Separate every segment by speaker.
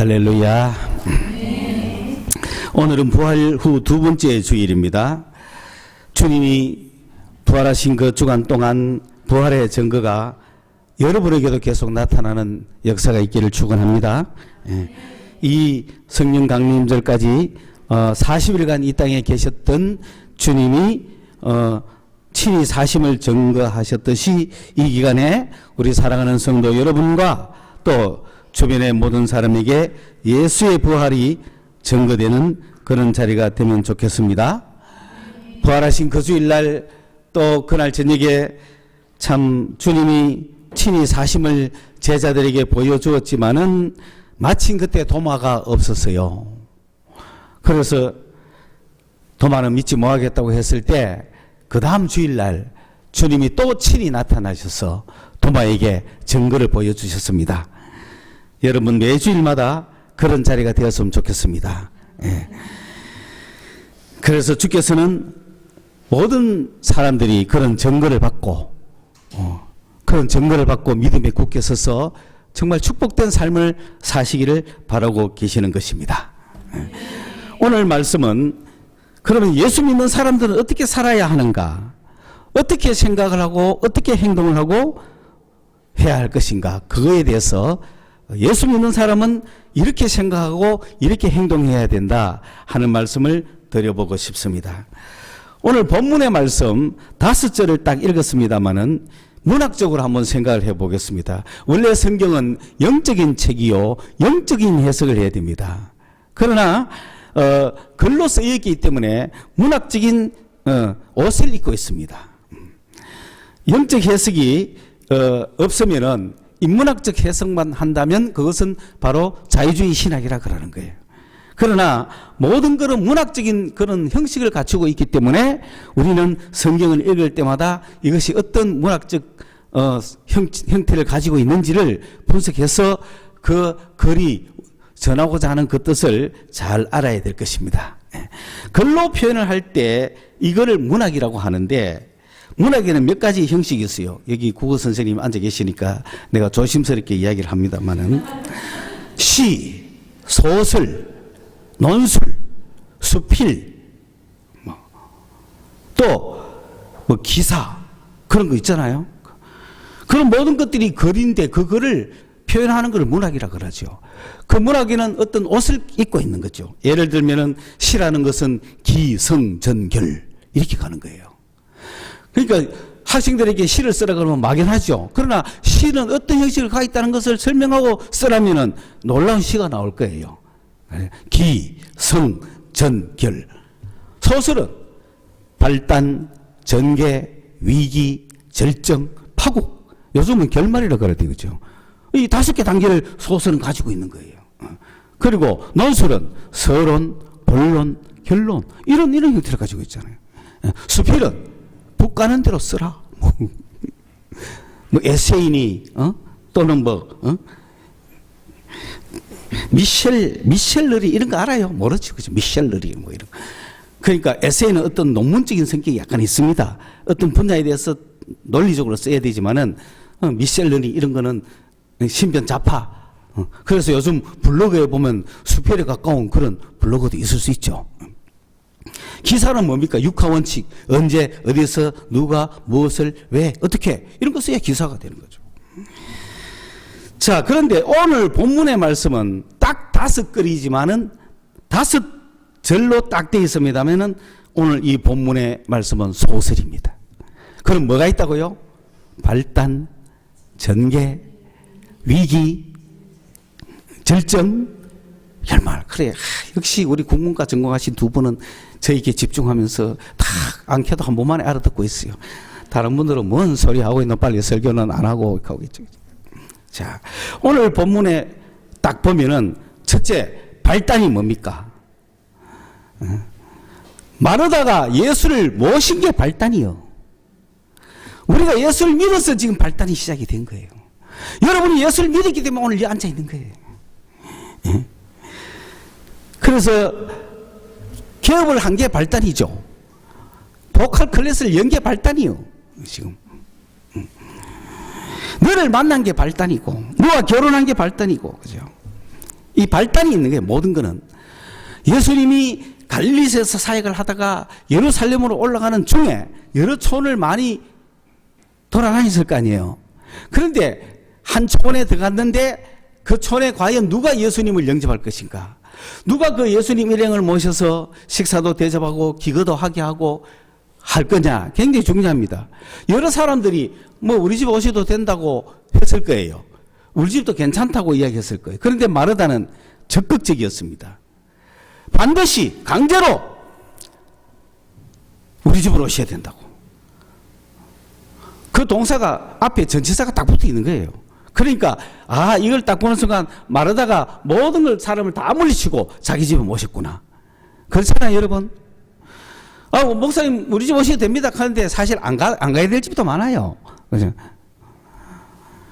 Speaker 1: 할렐루야. 오늘은 부활 후 두 번째 주일입니다. 주님이 부활하신 그 주간 동안 부활의 증거가 여러분에게도 계속 나타나는 역사가 있기를 축원합니다. 이 성령 강림절까지 40일간 이 땅에 계셨던 주님이 친히 사심을 증거하셨듯이 이 기간에 우리 사랑하는 성도 여러분과 또 주변의 모든 사람에게 예수의 부활이 증거되는 그런 자리가 되면 좋겠습니다. 부활하신 그 주일날 또 그날 저녁에 참 주님이 친히 사심을 제자들에게 보여주었지만은 마침 그때 도마가 없었어요. 그래서 도마는 믿지 못하겠다고 했을 때 그 다음 주일날 주님이 또 친히 나타나셔서 도마에게 증거를 보여주셨습니다. 여러분 매주일마다 그런 자리가 되었으면 좋겠습니다. 그래서 주께서는 모든 사람들이 그런 증거를 받고 그런 증거를 받고 믿음에 굳게 서서 정말 축복된 삶을 사시기를 바라고 계시는 것입니다. 오늘 말씀은 그러면 예수 믿는 사람들은 어떻게 살아야 하는가? 어떻게 생각을 하고 어떻게 행동을 하고 해야 할 것인가? 그거에 대해서 예수 믿는 사람은 이렇게 생각하고 이렇게 행동해야 된다 하는 말씀을 드려보고 싶습니다. 오늘 본문의 말씀 5절을 딱 읽었습니다마는 문학적으로 한번 생각을 해보겠습니다. 원래 성경은 영적인 책이요 영적인 해석을 해야 됩니다. 그러나 글로 쓰여있기 때문에 문학적인 옷을 입고 있습니다. 영적 해석이 없으면은 인문학적 해석만 한다면 그것은 바로 자유주의 신학이라 그러는 거예요. 그러나 모든 그런 문학적인 그런 형식을 갖추고 있기 때문에 우리는 성경을 읽을 때마다 이것이 어떤 문학적 형태를 가지고 있는지를 분석해서 그 글이 전하고자 하는 그 뜻을 잘 알아야 될 것입니다. 글로 표현을 할 때 이거를 문학이라고 하는데 문학에는 몇 가지 형식이 있어요. 여기 국어 선생님 앉아 계시니까 내가 조심스럽게 이야기를 합니다만은 시, 소설, 논술, 수필, 또 뭐 기사 그런 거 있잖아요. 그런 모든 것들이 글인데 그 글을 표현하는 걸 문학이라 그러죠. 그 문학에는 어떤 옷을 입고 있는 거죠. 예를 들면은 시라는 것은 기, 성, 전, 결 이렇게 가는 거예요. 그러니까 학생들에게 시를 쓰라 그러면 막연하죠. 그러나 시는 어떤 형식을 가지고 있다는 것을 설명하고 쓰라면은 놀라운 시가 나올 거예요. 기, 성, 전, 결. 소설은 발단, 전개, 위기, 절정, 파국. 요즘은 결말이라 그래야 되겠죠. 이 5개 단계를 소설은 가지고 있는 거예요. 그리고 논술은 서론, 본론, 결론 이런 형태를 가지고 있잖아요. 수필은 북 가는 대로 쓰라. 뭐 에세이니 또는 미셸 르리 이런 거 알아요? 모르죠, 그죠? 미셸 르리 뭐 이런. 그러니까 에세이는 어떤 논문적인 성격이 약간 있습니다. 어떤 분야에 대해서 논리적으로 써야 되지만은 미셸 르리 이런 거는 신변 좌파. 그래서 요즘 블로그에 보면 수필에 가까운 그런 블로그도 있을 수 있죠. 기사는 뭡니까? 육하원칙. 언제, 어디서, 누가, 무엇을, 왜, 어떻게. 이런 거 써야 기사가 되는 거죠. 자, 그런데 오늘 본문의 말씀은 딱 5글이지만은 5절로 딱 되어 있습니다면은 오늘 이 본문의 말씀은 소설입니다. 그럼 뭐가 있다고요? 발단, 전개, 위기, 절정, 결말. 그래. 역시 우리 국문과 전공하신 두 분은 저에게 집중하면서 다 앙켜도 한 번만에 알아듣고 있어요. 다른 분들은 뭔 소리 하고 있나 빨리 설교는 안 하고 있죠. 자, 오늘 본문에 딱 보면은 첫째, 발단이 뭡니까? 마르다가 예수를 모신 게 발단이요. 우리가 예수를 믿어서 지금 발단이 시작이 된 거예요. 여러분이 예수를 믿었기 때문에 오늘 앉아 있는 거예요. 그래서 개업을 한 게 발단이죠. 보컬 클래스를 연 게 발단이요. 지금 너를 만난 게 발단이고 너와 결혼한 게 발단이고, 그죠? 이 발단이 있는 거예요. 모든 거는. 예수님이 갈릴리에서 사역을 하다가 예루살렘으로 올라가는 중에 여러 촌을 많이 돌아다녔을 거 아니에요. 그런데 한 촌에 들어갔는데 그 촌에 과연 누가 예수님을 영접할 것인가? 누가 그 예수님 일행을 모셔서 식사도 대접하고 기거도 하게 하고 할 거냐? 굉장히 중요합니다. 여러 사람들이 뭐 우리 집 오셔도 된다고 했을 거예요. 우리 집도 괜찮다고 이야기했을 거예요. 그런데 마르다는 적극적이었습니다. 반드시 강제로 우리 집으로 오셔야 된다고. 그 동사가 앞에 전치사가 딱 붙어 있는 거예요. 그러니까 이걸 딱 보는 순간 마르다가 모든 걸 사람을 다 물리치고 자기 집에 모셨구나. 그렇잖아요, 여러분. 목사님 우리 집 오셔도 됩니다 하는데 사실 안 가야 될 집도 많아요. 그죠?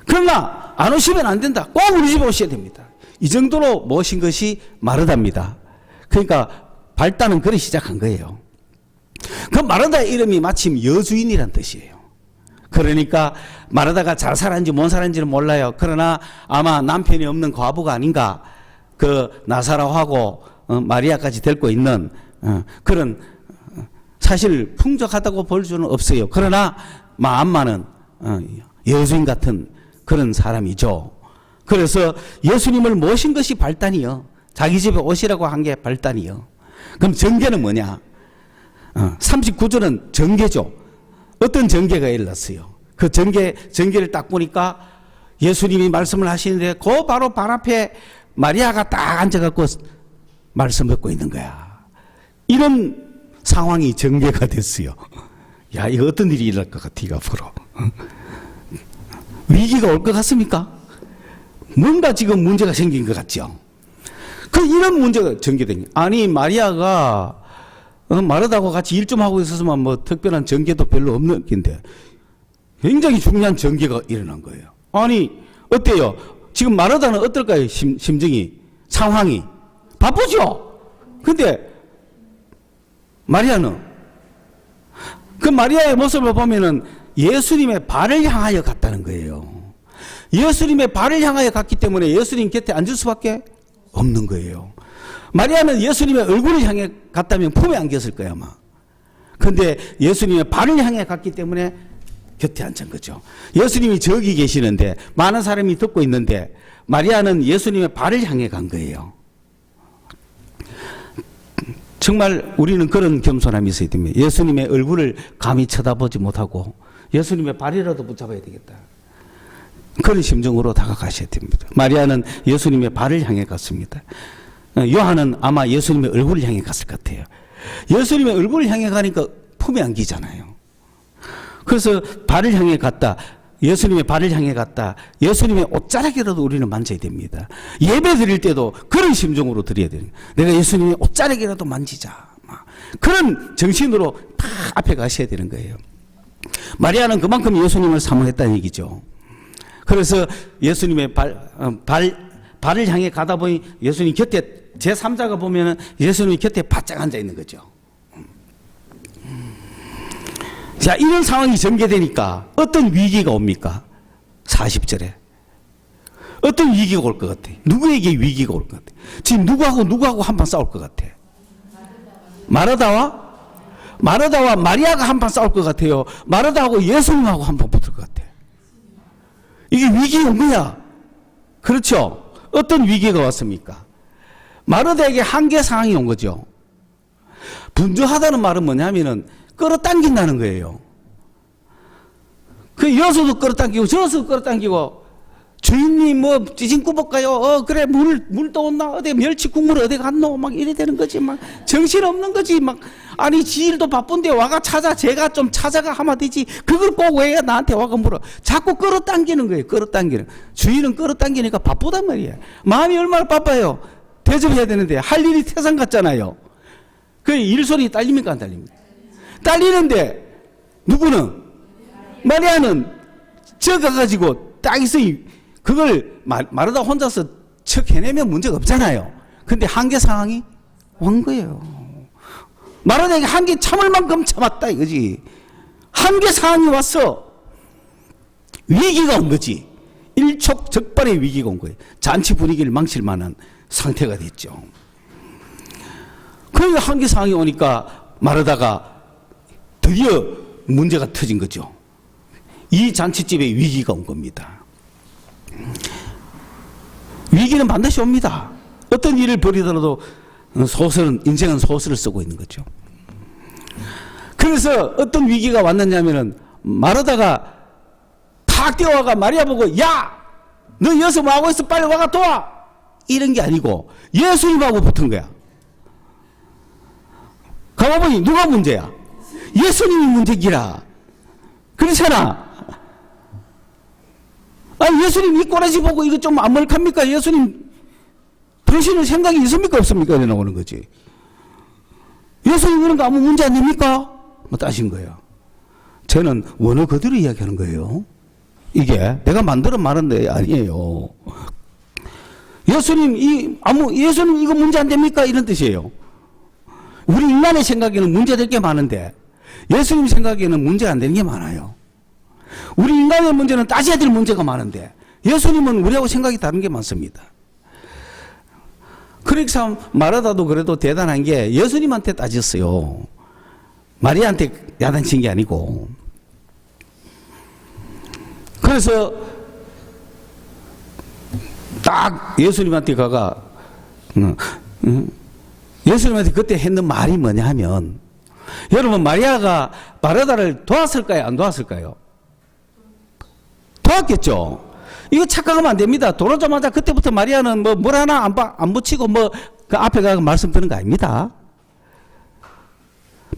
Speaker 1: 그러나 안 오시면 안 된다. 꼭 우리 집에 오셔야 됩니다. 이 정도로 모신 것이 마르다입니다. 그러니까 발단은 그래 시작한 거예요. 그 마르다의 이름이 마침 여주인이란 뜻이에요. 그러니까 마르다가 잘 살았는지 못 살았는지는 몰라요. 그러나 아마 남편이 없는 과부가 아닌가. 그 나사로하고 마리아까지 데리고 있는 그런 사실 풍족하다고 볼 수는 없어요. 그러나 마음만은 여주인 같은 그런 사람이죠. 그래서 예수님을 모신 것이 발단이요. 자기 집에 오시라고 한 게 발단이요. 그럼 전개는 뭐냐? 39절은 전개죠. 어떤 전개가 일어났어요. 그 전개를 딱 보니까 예수님이 말씀을 하시는데 그 바로 발 앞에 마리아가 딱 앉아갖고 말씀 듣고 있는 거야. 이런 상황이 전개가 됐어요. 야, 이거 어떤 일이 일어날 것 같아, 이거 앞으로. 위기가 올 것 같습니까? 뭔가 지금 문제가 생긴 것 같죠? 이런 문제가 전개된 거예요. 아니, 마리아가 마르다하고 같이 일 좀 하고 있었으면 뭐 특별한 전개도 별로 없는 건데 굉장히 중요한 전개가 일어난 거예요. 아니, 어때요? 지금 마르다는 어떨까요? 심정이, 상황이. 바쁘죠? 근데 마리아는 그 마리아의 모습을 보면은 예수님의 발을 향하여 갔다는 거예요. 예수님의 발을 향하여 갔기 때문에 예수님 곁에 앉을 수밖에 없는 거예요. 마리아는 예수님의 얼굴을 향해 갔다면 품에 안겼을 거야 아마. 그런데 예수님의 발을 향해 갔기 때문에 곁에 앉은 거죠. 예수님이 저기 계시는데 많은 사람이 듣고 있는데 마리아는 예수님의 발을 향해 간 거예요. 정말 우리는 그런 겸손함이 있어야 됩니다. 예수님의 얼굴을 감히 쳐다보지 못하고 예수님의 발이라도 붙잡아야 되겠다. 그런 심정으로 다가가셔야 됩니다. 마리아는 예수님의 발을 향해 갔습니다. 요한은 아마 예수님의 얼굴을 향해 갔을 것 같아요. 예수님의 얼굴을 향해 가니까 품에 안기잖아요. 그래서 발을 향해 갔다. 예수님의 발을 향해 갔다. 예수님의 옷자락이라도 우리는 만져야 됩니다. 예배 드릴 때도 그런 심정으로 드려야 돼요. 내가 예수님의 옷자락이라도 만지자. 그런 정신으로 다 앞에 가셔야 되는 거예요. 마리아는 그만큼 예수님을 사모했다는 얘기죠. 그래서 예수님의 발을 향해 가다 보니 예수님 곁에 제3자가 보면은 예수님 곁에 바짝 앉아 있는 거죠. 자, 이런 상황이 전개되니까 어떤 위기가 옵니까? 40절에. 어떤 위기가 올 것 같아? 누구에게 위기가 올 것 같아? 지금 누구하고 한판 싸울 것 같아? 마르다와 마리아가 한판 싸울 것 같아요. 마르다하고 예수님하고 한판 붙을 것 같아. 이게 위기가 온 거야. 그렇죠? 어떤 위기가 왔습니까? 마르다에게 한계 상황이 온 거죠. 분주하다는 말은 뭐냐면은 끌어당긴다는 거예요. 여수도 끌어당기고 저수도 끌어당기고 주인님 뭐 찌진 꾸벅가요? 그래 물도 온나 어디 멸치 국물 어디 갔노? 막 이래 되는 거지. 막 정신 없는 거지. 막 아니 지일도 바쁜데 와가 제가 좀 찾아가 하면 되지. 그걸 꼭 왜 나한테 와가 물어? 자꾸 끌어당기는 거예요. 끌어당기는. 주인은 끌어당기니까 바쁘단 말이에요. 마음이 얼마나 바빠요. 대접해야 되는데 할 일이 태산 같잖아요. 그 일손이 딸립니까 안 딸립니까? 딸리는데 누구는? 마리아는 적어가지고 딱 있으니 그걸 마르다 혼자서 척 해내면 문제가 없잖아요. 근데 한계 상황이 온 거예요. 마르다에게 한계 참을 만큼 참았다 이거지. 한계 상황이 왔어. 위기가 온 거지. 일촉즉발의 위기가 온 거예요. 잔치 분위기를 망칠 만한 상태가 됐죠. 그러니까 한계 상황이 오니까 마르다가 드디어 문제가 터진 거죠. 이 잔치집에 위기가 온 겁니다. 위기는 반드시 옵니다. 어떤 일을 벌이더라도 인생은 소설을 쓰고 있는 거죠. 그래서 어떤 위기가 왔느냐면은 마르다가 탁 뛰어와가 마리아 보고, 야! 너 여기서 뭐 하고 있어? 빨리 와가 도와! 이런 게 아니고 예수님하고 붙은 거야. 가만보니 누가 문제야? 예수님이 문제기라. 그렇잖아. 아니, 예수님 이 꼬라지 보고 이거 좀 안 멀합니까? 예수님, 당신은 생각이 있습니까? 없습니까? 이래 나오는 거지. 예수님 이런 거 아무 문제 안 됩니까? 뭐 따신 거예요. 저는 원어 그대로 이야기하는 거예요. 이게 내가 만들어 말한 데 아니에요. 예수님 이거 문제 안 됩니까? 이런 뜻이에요. 우리 인간의 생각에는 문제될 게 많은데 예수님 생각에는 문제 안 되는 게 많아요. 우리 인간의 문제는 따져야 될 문제가 많은데 예수님은 우리하고 생각이 다른 게 많습니다. 그러니까 참 마르다도 그래도 대단한 게 예수님한테 따졌어요. 마리아한테 야단친 게 아니고. 그래서 딱 예수님한테 가가 예수님한테 그때 했는 말이 뭐냐 하면, 여러분 마리아가 마르다를 도왔을까요? 안 도왔을까요? 도왔겠죠. 이거 착각하면 안 됩니다. 돌아오자마자 그때부터 마리아는 뭘 하나 안 붙이고 그 앞에 가서 말씀 드는 거 아닙니다.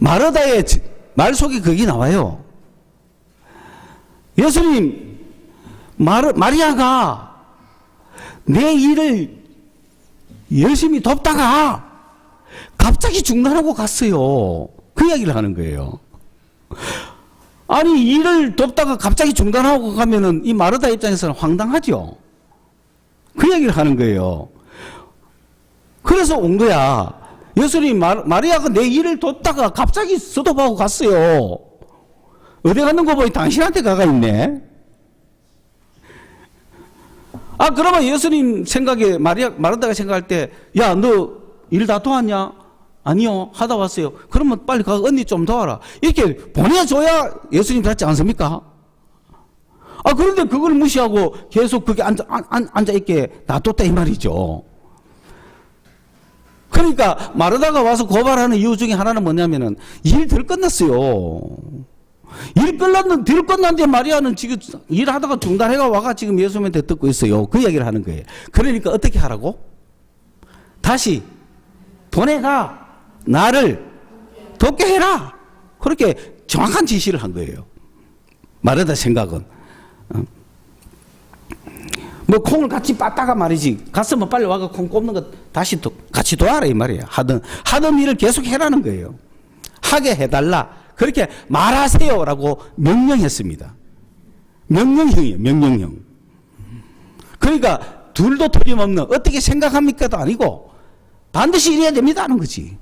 Speaker 1: 마르다의 말 속에 그게 나와요. 예수님, 마리아가 내 일을 열심히 돕다가 갑자기 중단하고 갔어요. 그 이야기를 하는 거예요. 아니, 일을 돕다가 갑자기 중단하고 가면은 이 마르다 입장에서는 황당하죠. 그 이야기를 하는 거예요. 그래서 온 거야. 예수님, 마리아가 내 일을 돕다가 갑자기 스톱하고 갔어요. 어디 갔는 거 보니 당신한테 가가 있네. 아, 그러면 예수님 생각에 마르다가 생각할 때, 야, 너 일 다 도왔냐? 아니요, 하다 왔어요. 그러면 빨리 가, 언니 좀 도와라. 이렇게 보내줘야 예수님 닿지 않습니까? 아, 그런데 그걸 무시하고 계속 그게 앉아있게 놔뒀다 이 말이죠. 그러니까 마르다가 와서 고발하는 이유 중에 하나는 뭐냐면은 일 덜 끝났어요. 일 끝났는데 마리아는 지금 일하다가 중단해가 와가 지금 예수님한테 듣고 있어요. 그 얘기를 하는 거예요. 그러니까 어떻게 하라고? 다시 보내가 나를 돕게 해라. 그렇게 정확한 지시를 한 거예요. 마르다 생각은. 뭐 콩을 같이 빻다가 말이지. 갔으면 빨리 와가 콩 꼽는 거 다시 같이 도와라 이 말이에요. 하던 일을 계속 해라는 거예요. 하게 해달라. 그렇게 말하세요라고 명령했습니다. 명령형이에요. 명령형. 그러니까 둘도 틀림없는 어떻게 생각합니까도 아니고 반드시 이래야 됩니다 하는 거지.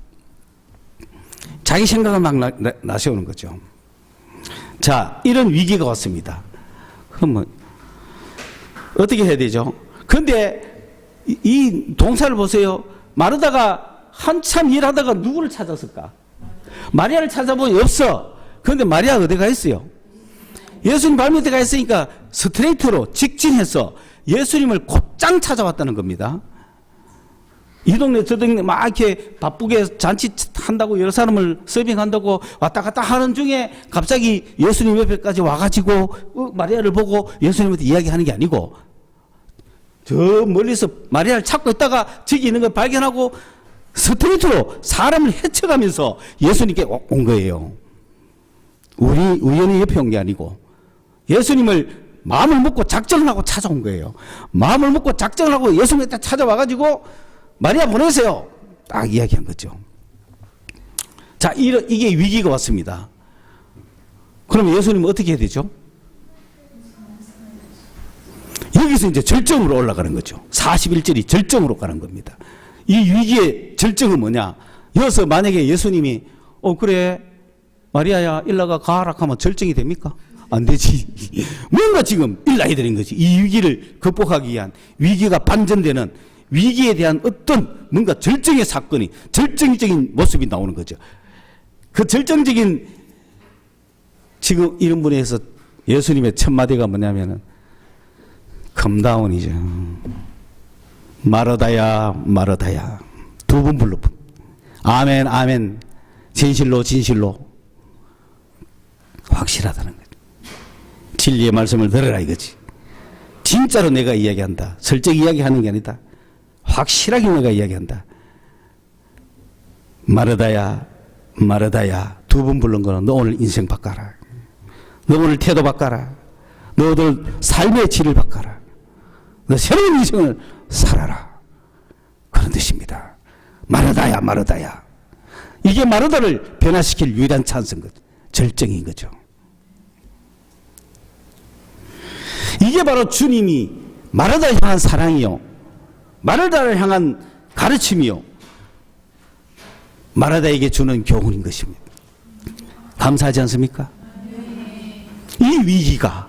Speaker 1: 자기 생각을 막 나세우는 거죠. 자, 이런 위기가 왔습니다. 그럼 뭐 어떻게 해야 되죠? 근데 이 동사를 보세요. 마르다가 한참 일하다가 누구를 찾았을까? 마리아를 찾아보니 없어. 그런데 마리아 어디 가 있어요? 예수님 발밑에 가 있으니까 스트레이트로 직진해서 예수님을 곧장 찾아왔다는 겁니다. 이 동네 저 동네 막 이렇게 바쁘게 잔치 한다고 여러 사람을 서빙한다고 왔다 갔다 하는 중에 갑자기 예수님 옆에까지 와가지고 마리아를 보고 예수님한테 이야기하는 게 아니고 저 멀리서 마리아를 찾고 있다가 저기 있는 걸 발견하고 스트레이트로 사람을 헤쳐가면서 예수님께 온 거예요. 우연히 옆에 온 게 아니고 예수님을 마음을 먹고 작정을 하고 찾아온 거예요. 마음을 먹고 작정을 하고 예수님한테 찾아와가지고 마리아 보내세요. 딱 이야기한 거죠. 자, 이게 위기가 왔습니다. 그럼 예수님은 어떻게 해야 되죠? 여기서 이제 절정으로 올라가는 거죠. 41절이 절정으로 가는 겁니다. 이 위기의 절정은 뭐냐? 여기서 만약에 예수님이 그래 마리아야 일나가 가라 하면 절정이 됩니까? 안 되지. 뭔가 지금 일나야 되는 거지. 이 위기를 극복하기 위한 위기가 반전되는 위기에 대한 어떤 뭔가 절정의 사건이, 절정적인 모습이 나오는 거죠. 그 절정적인, 지금 이런 분에서 예수님의 첫 마디가 뭐냐면은 컴다운이죠. 마르다야 마르다야, 두 번 불러. 아멘 아멘, 진실로 진실로. 확실하다는 거죠. 진리의 말씀을 들으라 이거지. 진짜로 내가 이야기한다. 설정 이야기하는 게 아니다. 확실하게 내가 이야기한다. 마르다야 마르다야, 두 번 부른 거는 너 오늘 인생 바꿔라. 너 오늘 태도 바꿔라. 너 오늘 삶의 질을 바꿔라. 너 새로운 인생을 살아라. 그런 뜻입니다. 마르다야 마르다야. 이게 마르다를 변화시킬 유일한 찬스인 거죠. 절정인 거죠. 이게 바로 주님이 마르다를 향한 사랑이요, 마르다를 향한 가르침이요, 마르다에게 주는 교훈인 것입니다. 감사하지 않습니까? 이 위기가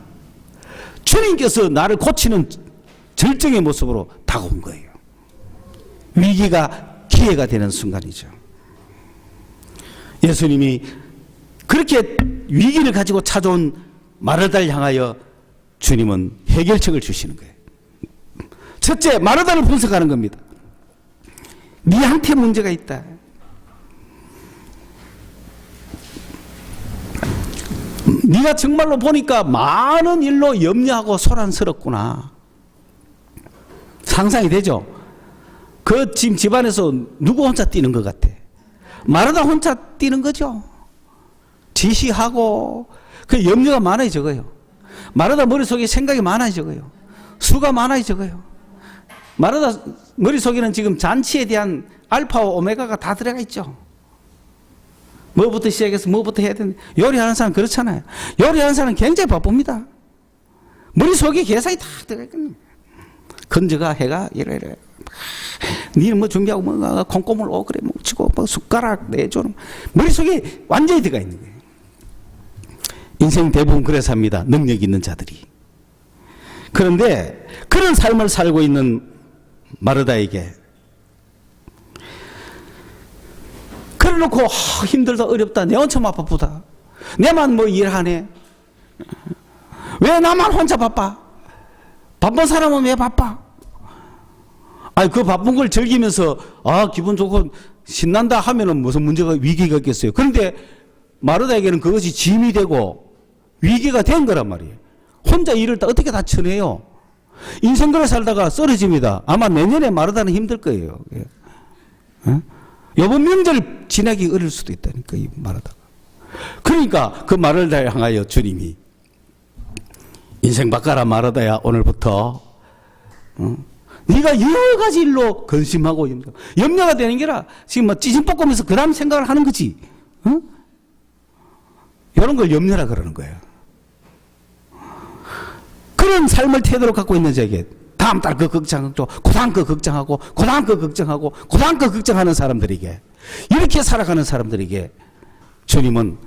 Speaker 1: 주님께서 나를 고치는 절정의 모습으로 다가온 거예요. 위기가 기회가 되는 순간이죠. 예수님이 그렇게 위기를 가지고 찾아온 마르다를 향하여 주님은 해결책을 주시는 거예요. 첫째, 마르다를 분석하는 겁니다. 네한테 문제가 있다. 네가 정말로 보니까 많은 일로 염려하고 소란스럽구나. 상상이 되죠? 그 지금 집안에서 누구 혼자 뛰는 것 같아? 마르다 혼자 뛰는 거죠. 지시하고 그 염려가 많아져요. 마르다 머릿속에 생각이 많아져요. 수가 많아져요. 마르다 머릿속에는 지금 잔치에 대한 알파와 오메가가 다 들어가 있죠. 뭐부터 시작해서 뭐부터 해야 되는데, 요리하는 사람 그렇잖아요. 요리하는 사람은 굉장히 바쁩니다. 머릿속에 계산이 다 들어가 있거든요. 건져가 해가 이래 니는 뭐 준비하고 뭐 콩고물 오 그래 뭐 치고 뭐 숟가락 내줘는 머릿속에 완전히 들어가 있는 거예요. 인생 대부분 그래 삽니다. 능력 있는 자들이. 그런데 그런 삶을 살고 있는 마르다에게 그래놓고 힘들다 어렵다 내 혼자 바쁘다 내만 뭐 일하네 왜 나만 혼자 바빠? 바쁜 사람은 왜 바빠? 아니 그 바쁜 걸 즐기면서 기분 좋고 신난다 하면은 무슨 문제가 위기가 있겠어요. 그런데 마르다에게는 그것이 짐이 되고 위기가 된 거란 말이에요. 혼자 일을 어떻게 다 쳐내요? 인생글을 살다가 쓰러집니다. 아마 내년에 마르다는 힘들 거예요. 이번 명절 지나기 어릴 수도 있다니까 이 마르다가. 그러니까 그 마르다를 향하여 주님이 인생 바꿔라 마르다야, 오늘부터 네가 여러 가지 일로 근심하고 염려가 되는 게 아니라 지금 뭐 찌짐볶으면서 그 다음 생각을 하는 거지. 이런 걸 염려라 그러는 거예요. 그런 삶을 태도로 갖고 있는 자에게 다음 달 그 걱정하고 그 다음 그 걱정하고 그 다음 그 걱정하고 그 다음 그 걱정하는 사람들에게, 이렇게 살아가는 사람들에게 주님은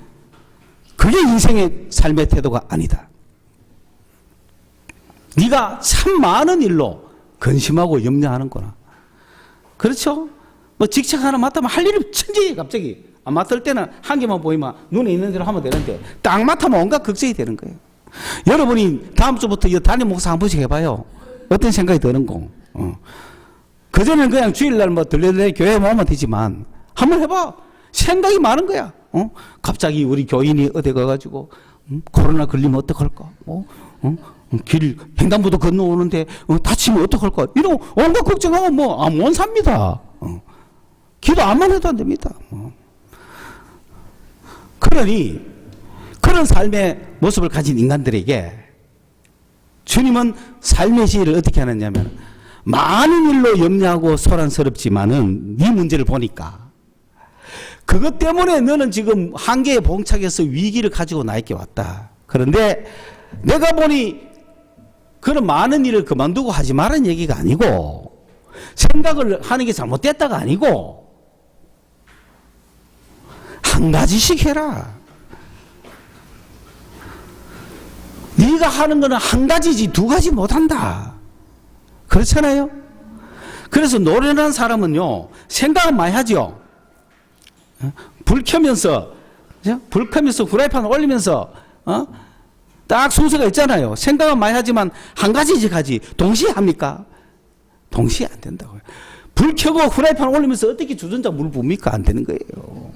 Speaker 1: 그게 인생의 삶의 태도가 아니다. 네가 참 많은 일로 근심하고 염려하는구나. 그렇죠? 뭐 직책 하나 맡으면 할 일이 천지에 갑자기 맡을 때는 한 개만 보이면 눈에 있는 대로 하면 되는데 딱 맡으면 온갖 걱정이 되는 거예요. 여러분이 다음 주부터 이 담임 목사 한 번씩 해봐요. 어떤 생각이 드는 거. 그전에는 그냥 주일날 뭐 들레들레 교회 오면 되지만 한번 해봐. 생각이 많은 거야. 갑자기 우리 교인이 어디 가가지고 코로나 걸리면 어떡할까? 길 횡단보도 건너오는데 다치면 어떡할까? 이런 온갖 걱정하면 못 삽니다. 기도 안만 해도 안 됩니다. 그러니 그런 삶의 모습을 가진 인간들에게 주님은 삶의 시를 어떻게 하느냐면, 많은 일로 염려하고 소란스럽지만은 네 문제를 보니까 그것 때문에 너는 지금 한계에 봉착해서 위기를 가지고 나에게 왔다. 그런데 내가 보니 그런 많은 일을 그만두고 하지 말라는 얘기가 아니고, 생각을 하는 게 잘못됐다가 아니고, 한 가지씩 해라. 네가 하는 거는 한 가지지 두 가지 못한다. 그렇잖아요? 그래서 노련한 사람은요, 생각은 많이 하죠. 불 켜면서 후라이팬 올리면서, 딱 순서가 있잖아요. 생각은 많이 하지만 한 가지 가지 동시에 합니까? 동시에 안 된다고요. 불 켜고 후라이팬 올리면서 어떻게 주전자 물 붓니까? 안 되는 거예요.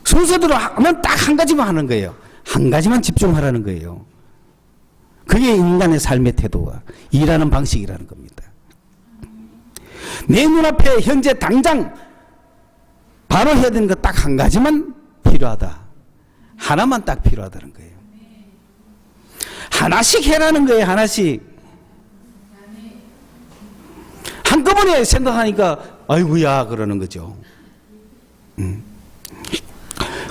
Speaker 1: 순서대로 하면 딱 한 가지만 하는 거예요. 한 가지만 집중하라는 거예요. 그게 인간의 삶의 태도와 일하는 방식이라는 겁니다. 내 눈앞에 현재 당장 바로 해야 되는 거 딱 한 가지만 필요하다. 하나만 딱 필요하다는 거예요. 하나씩 해라는 거예요. 하나씩. 한꺼번에 생각하니까 아이고야 그러는 거죠.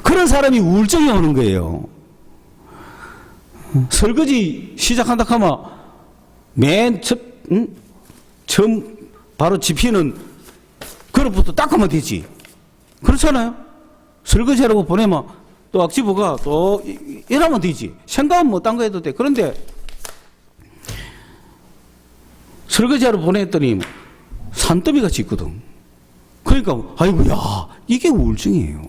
Speaker 1: 그런 사람이 우울증이 오는 거예요. 설거지 시작한다 하면 맨 처음 바로 집히는 그릇부터 닦으면 되지. 그렇잖아요. 설거지하라고 보내면 또 악지부가 또 이러면 되지. 생각은 뭐 딴 거 해도 돼. 그런데 설거지하러 보냈더니 산더미가 짙거든. 그러니까 아이고야 이게 우울증이에요.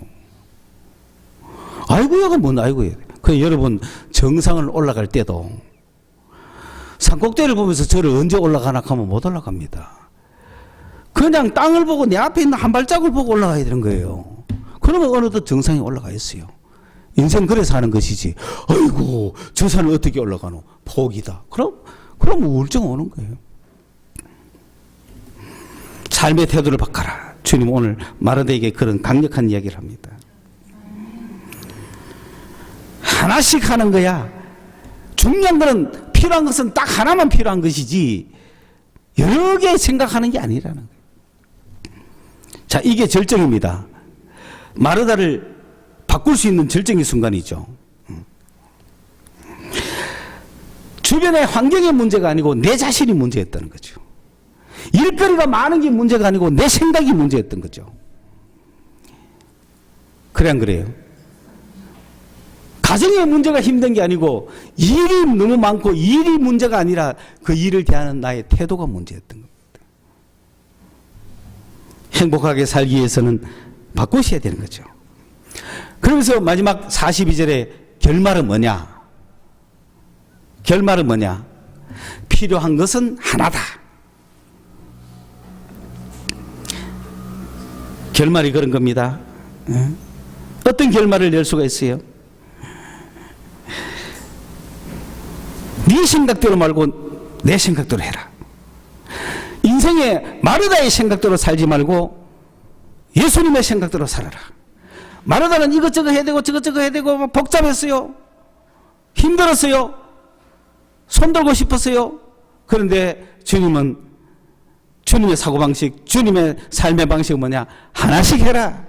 Speaker 1: 아이고야가 뭔 아이고야. 그 여러분 정상을 올라갈 때도 산꼭대기를 보면서 저를 언제 올라가나 하면 못 올라갑니다. 그냥 땅을 보고 내 앞에 있는 한 발자국을 보고 올라가야 되는 거예요. 그러면 어느덧 정상에 올라가 있어요. 인생 그래서 하는 것이지. 아이고 저 산을 어떻게 올라가노? 포기다. 그럼 우울증 오는 거예요. 삶의 태도를 바꿔라. 주님 오늘 마르다에게 그런 강력한 이야기를 합니다. 하나씩 하는 거야. 중요한 거는 필요한 것은 딱 하나만 필요한 것이지 여러 개 생각하는 게 아니라는 거예요. 자, 이게 절정입니다. 마르다를 바꿀 수 있는 절정의 순간이죠. 주변의 환경의 문제가 아니고 내 자신이 문제였다는 거죠. 일거리가 많은 게 문제가 아니고 내 생각이 문제였던 거죠. 그래 안 그래요? 가정의 문제가 힘든 게 아니고 일이 너무 많고 일이 문제가 아니라 그 일을 대하는 나의 태도가 문제였던 겁니다. 행복하게 살기 위해서는 바꾸셔야 되는 거죠. 그러면서 마지막 42절에 결말은 뭐냐? 결말은 뭐냐? 필요한 것은 하나다. 결말이 그런 겁니다. 어떤 결말을 낼 수가 있어요? 네 생각대로 말고 내 생각대로 해라. 인생에 마르다의 생각대로 살지 말고 예수님의 생각대로 살아라. 마르다는 이것저것 해야 되고 저것저것 해야 되고 복잡했어요. 힘들었어요. 손들고 싶었어요. 그런데 주님은 주님의 사고방식, 주님의 삶의 방식은 뭐냐? 하나씩 해라.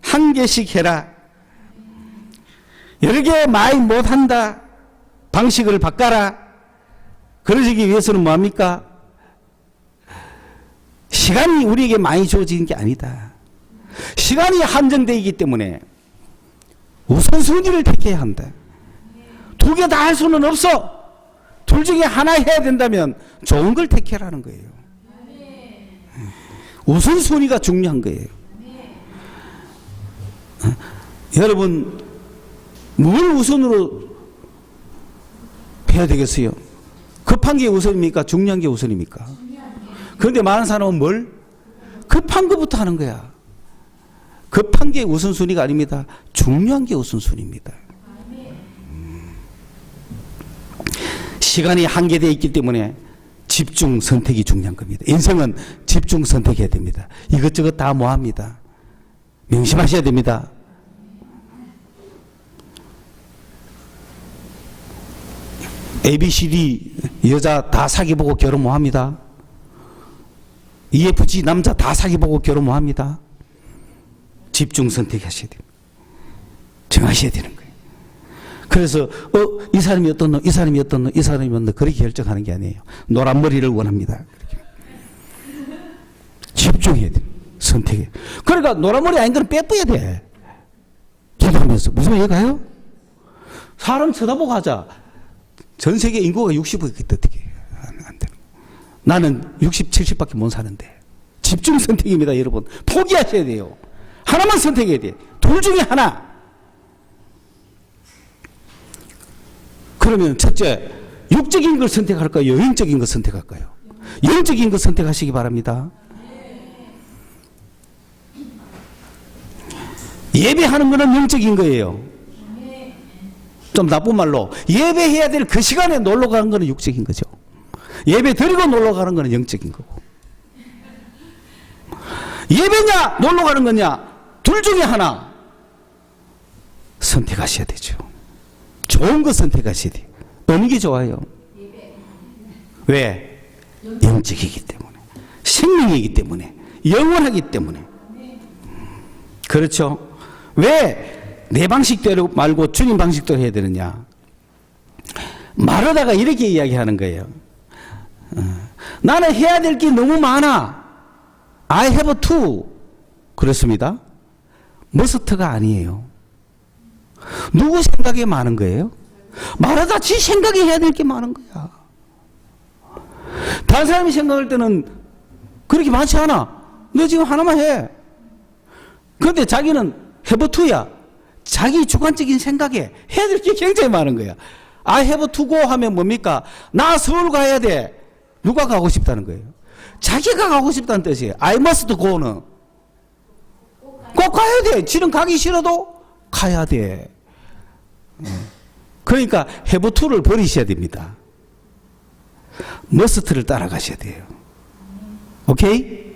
Speaker 1: 한 개씩 해라. 여러 개 많이 못한다. 방식을 바꿔라. 그러시기 위해서는 뭐합니까? 시간이 우리에게 많이 주어지는 게 아니다. 시간이 한정되어 있기 때문에 우선순위를 택해야 한다. 두 개 다 할 수는 없어. 둘 중에 하나 해야 된다면 좋은 걸 택해라는 거예요. 우선순위가 중요한 거예요. 여러분 뭘 우선으로 해야 되겠어요? 급한 게 우선입니까? 중요한 게 우선입니까? 그런데 많은 사람은 뭘? 급한 것부터 하는 거야. 급한 게 우선순위가 아닙니다. 중요한 게 우선순위입니다. 시간이 한계되어 있기 때문에 집중 선택이 중요한 겁니다. 인생은 집중 선택해야 됩니다. 이것저것 다 뭐합니다. 명심하셔야 됩니다. ABCD 여자 다 사귀 보고 결혼 뭐합니다. EFG 남자 다 사귀 보고 결혼 뭐합니다. 집중 선택하셔야 됩니다. 정하셔야 되는 거예요. 그래서 이 사람이 어떤 놈, 이 사람이 어떤 놈, 이 사람이 어떤 놈 그렇게 결정하는 게 아니에요. 노란 머리를 원합니다. 집중해야 돼. 선택해. 그러니까 노란 머리 아닌 거는 빼빼야 돼. 기도하면서 무슨 이해 가요? 사람 쳐다보고 하자. 전 세계 인구가 60억이기 어떻게 안 되는. 나는 60, 70밖에 못 사는데. 집중 선택입니다, 여러분. 포기하셔야 돼요. 하나만 선택해야 돼. 둘 중에 하나. 그러면 첫째, 육적인 걸 선택할까요? 영적인 걸 선택할까요? 영적인 걸 선택하시기 바랍니다. 예배하는 거는 영적인 거예요. 좀 나쁜 말로 예배해야 될 그 시간에 놀러 가는 거는 육적인 거죠. 예배 드리고 놀러 가는 거는 영적인 거고. 예배냐 놀러 가는 거냐 둘 중에 하나 선택하셔야 되죠. 좋은 거 선택하셔야 돼요. 어느 게 좋아요? 왜? 영적이기 때문에, 생명이기 때문에, 영원하기 때문에. 그렇죠? 왜 내 방식대로 말고 주님 방식대로 해야 되느냐? 마르다가 이렇게 이야기하는 거예요. 나는 해야 될 게 너무 많아. I have to. 그렇습니다. 머스트가 아니에요. 누구 생각이 많은 거예요? 마르다 지 생각이 해야 될 게 많은 거야. 다른 사람이 생각할 때는 그렇게 많지 않아. 너 지금 하나만 해. 그런데 자기는 have to야. 자기 주관적인 생각에 해야 될 게 굉장히 많은 거야. I have to go 하면 뭡니까? 나 서울 가야 돼. 누가 가고 싶다는 거예요? 자기가 가고 싶다는 뜻이에요. I must go는 꼭 가야 돼. 지는 가기 싫어도 가야 돼. 그러니까 have to를 버리셔야 됩니다. must를 따라가셔야 돼요. 오케이?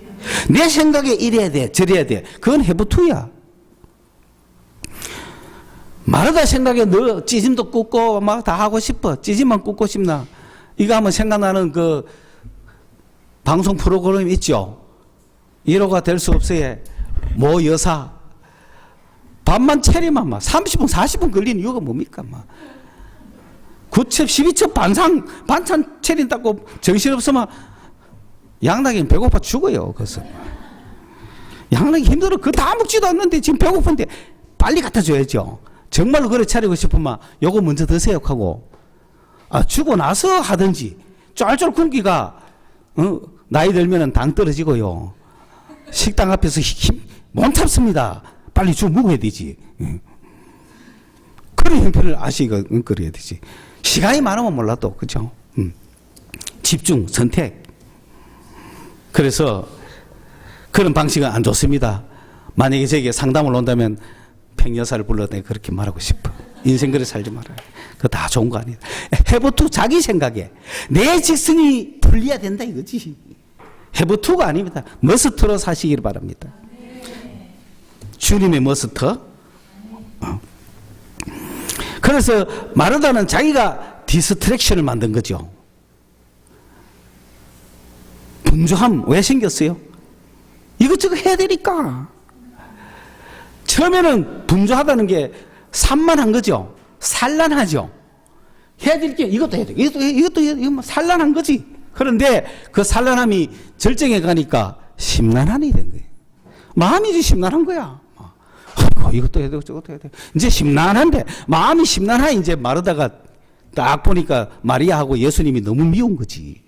Speaker 1: 내 생각에 이래야 돼, 저래야 돼. 그건 have to야. 마르다 생각에 너 찌짐도 굽고 막 다 하고 싶어. 찌짐만 굽고 싶나? 이거 하면 생각나는 그 방송 프로그램 있죠. 1호가 될 수 없어요. 모 여사. 밥만 차리면 막 30분, 40분 걸리는 이유가 뭡니까? 막. 9첩, 12첩 반찬 차린다고 정신없으면 양락이는 배고파 죽어요. 그래서. 양락이 힘들어. 그거 다 먹지도 않는데 지금 배고픈데 빨리 갖다 줘야죠. 정말로 그래 차리고 싶으면 요거 먼저 드세요 하고 주고 나서 하든지. 쫄쫄 굶기가 나이 들면은 당 떨어지고요. 식당 앞에서 못 참습니다. 빨리 좀 먹어야 되지. 그런 형편을 아시가 그래야 되지. 시간이 많으면 몰라도 그죠? 집중, 선택. 그래서 그런 방식은 안 좋습니다. 만약에 저에게 상담을 온다면 팽여사를 불러 내가 그렇게 말하고 싶어. 인생 그래 살지 말아요. 그거 다 좋은 거 아니에요. 해보투 자기 생각에 내 직성이 풀려야 된다 이거지. 해보투가 아닙니다. 머스트로 사시길 바랍니다. 주님의 머스트. 그래서 마르다는 자기가 디스트랙션을 만든 거죠. 분주함 왜 생겼어요? 이것저것 해야 되니까. 처음에는 분주하다는 게 산만한 거죠. 산란하죠. 해야 될 게 이것도 해야 돼. 이것도 해야 돼. 이거 뭐 산란한 거지. 그런데 그 산란함이 절정에 가니까 심란한이 된 거예요. 마음이 이제 심란한 거야. 이것도 해야 되고 저것도 해야 돼. 이제 심란한데 마음이 심란하 이제 마르다가 딱 보니까 마리아하고 예수님이 너무 미운 거지.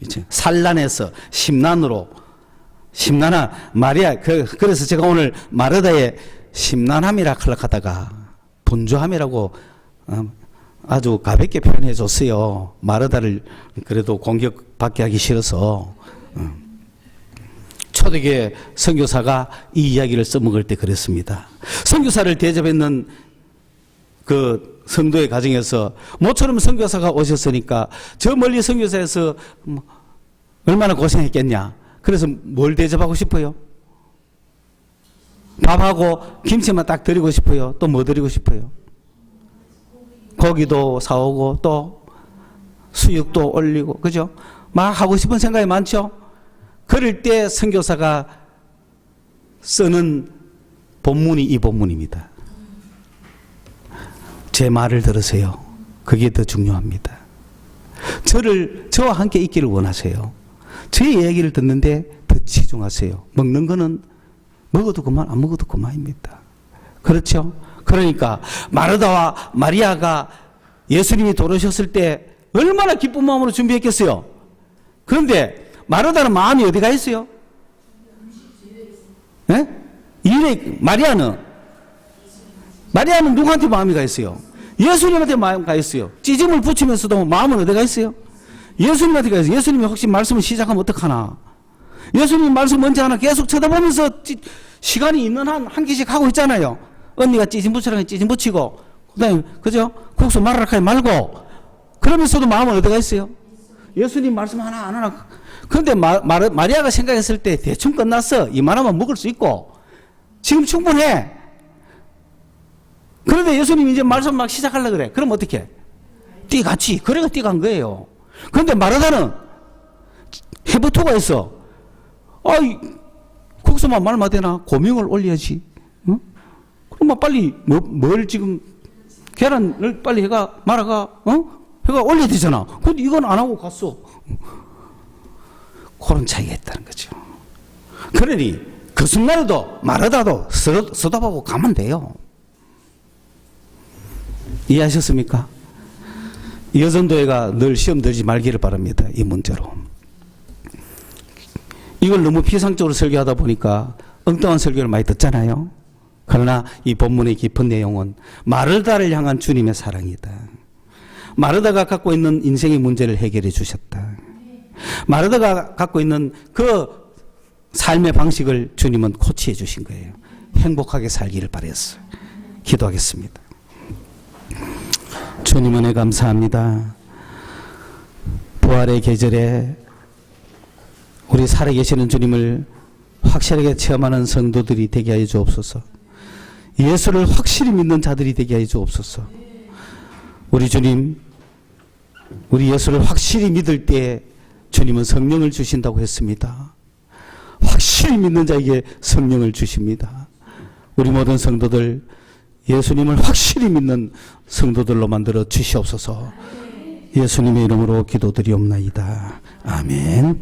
Speaker 1: 이제 산란해서 심란으로 심란한 마리아. 그래서 제가 오늘 마르다의 심란함이라 하다가 분주함이라고 아주 가볍게 표현해 줬어요. 마르다를 그래도 공격받게 하기 싫어서. 초대교회 선교사가 이 이야기를 써먹을 때 그랬습니다. 선교사를 대접했는 그 성도의 가정에서 모처럼 선교사가 오셨으니까 저 멀리 선교사에서 얼마나 고생했겠냐. 그래서 뭘 대접하고 싶어요? 밥하고 김치만 딱 드리고 싶어요. 또 뭐 드리고 싶어요? 고기도 사오고 또 수육도 올리고 그죠? 막 하고 싶은 생각이 많죠? 그럴 때 선교사가 쓰는 본문이 이 본문입니다. 제 말을 들으세요. 그게 더 중요합니다. 저와 함께 있기를 원하세요. 제 이야기를 듣는데 더 치중하세요. 먹는 거는 먹어도 그만 안 먹어도 그만입니다. 그렇죠? 그러니까 마르다와 마리아가 예수님이 돌아오셨을 때 얼마나 기쁜 마음으로 준비했겠어요? 그런데 마르다는 마음이 어디가 있어요? 예? 마리아는 누구한테 마음이 가 있어요? 예수님한테 마음이 가 있어요. 찌짐을 붙이면서도 마음은 어디가 있어요? 예수님한테 가 있어요. 예수님이 혹시 말씀을 시작하면 어떡하나? 예수님 말씀 먼저 하나 계속 쳐다보면서 시간이 있는 한 개씩 하고 있잖아요. 언니가 찌짐 붙이라고 찌짐 붙이고, 그 다음에, 그죠? 국수 말아라 하지 말고, 그러면서도 마음은 어디가 있어요? 예수님 말씀 하나 안 하나. 그런데 마리아가 생각했을 때 대충 끝났어. 이만하면 먹을 수 있고, 지금 충분해. 그런데 예수님이 이제 말씀 막 시작하려고 그래. 그럼 어떻게? 띠같이. 그래가 띠간 거예요. 그런데 마르다는 해부토가 있어. 아이, 국수만 말만 되나? 고명을 올려야지. 응? 그럼 빨리, 뭘 지금, 계란을 빨리 해가, 말아가, 해가 올려야 되잖아. 근데 이건 안 하고 갔어. 그런 차이가 있다는 거죠. 그러니, 그 순간에도 마르다도 서답하고 가면 돼요. 이해하셨습니까? 여전도회가 늘 시험 들지 말기를 바랍니다. 이 문제로. 이걸 너무 피상적으로 설교하다 보니까 엉뚱한 설교를 많이 듣잖아요. 그러나 이 본문의 깊은 내용은 마르다를 향한 주님의 사랑이다. 마르다가 갖고 있는 인생의 문제를 해결해 주셨다. 마르다가 갖고 있는 그 삶의 방식을 주님은 코치해 주신 거예요. 행복하게 살기를 바랬어요. 기도하겠습니다. 주님 은혜 감사합니다. 부활의 계절에 우리 살아계시는 주님을 확실하게 체험하는 성도들이 되게 하여 주옵소서. 예수를 확실히 믿는 자들이 되게 하여 주옵소서. 우리 주님, 우리 예수를 확실히 믿을 때 주님은 성령을 주신다고 했습니다. 확실히 믿는 자에게 성령을 주십니다. 우리 모든 성도들 예수님을 확실히 믿는 성도들로 만들어 주시옵소서. 예수님의 이름으로 기도드리옵나이다. 아멘.